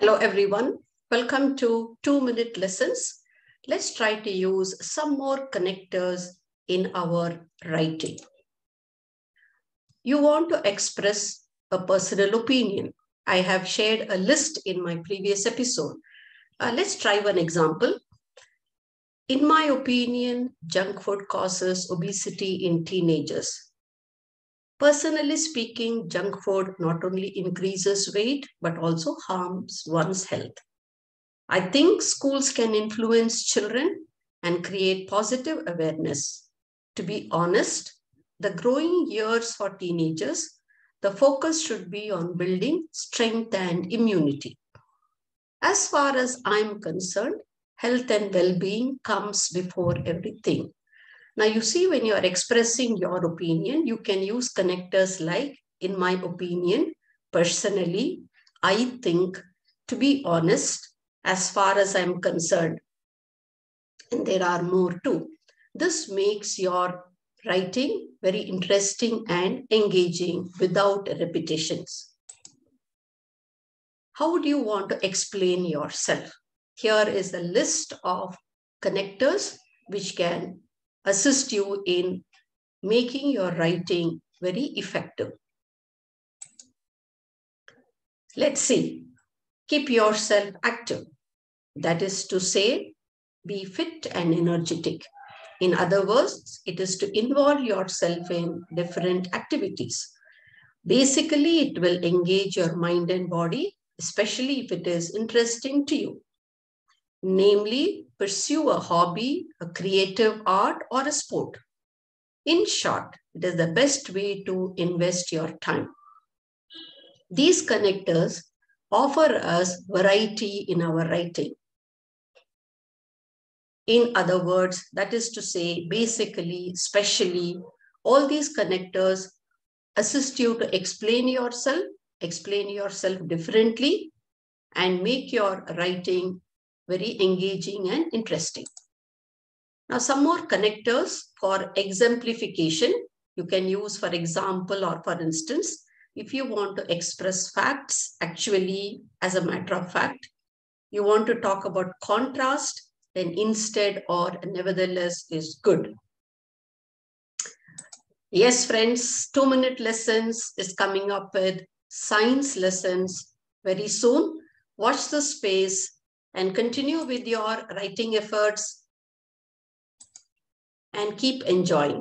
Hello everyone, welcome to 2-minute lessons. Let's try to use some more connectors in our writing. You want to express a personal opinion. I have shared a list in my previous episode. Let's try one example. In my opinion, junk food causes obesity in teenagers. Personally speaking, junk food not only increases weight but also harms one's health. I think schools can influence children and create positive awareness. To be honest, the growing years for teenagers, the focus should be on building strength and immunity. As far as I'm concerned, health and well-being comes before everything. Now, you see, when you are expressing your opinion, you can use connectors like, in my opinion, personally, I think, to be honest, as far as I'm concerned. And there are more too. This makes your writing very interesting and engaging without repetitions. How would you want to explain yourself? Here is a list of connectors which can assist you in making your writing very effective. Let's see. Keep yourself active. That is to say, be fit and energetic. In other words, it is to involve yourself in different activities. Basically, it will engage your mind and body, especially if it is interesting to you. Namely, pursue a hobby, a creative art, or a sport. In short, it is the best way to invest your time. These connectors offer us variety in our writing. In other words, that is to say, basically, specially, all these connectors assist you to explain yourself differently, and make your writing very engaging and interesting. Now, some more connectors for exemplification you can use, for example, or for instance, if you want to express facts, actually, as a matter of fact, you want to talk about contrast, then instead or nevertheless is good. Yes, friends, 2-minute lessons is coming up with science lessons very soon. Watch the space and continue with your writing efforts and keep enjoying.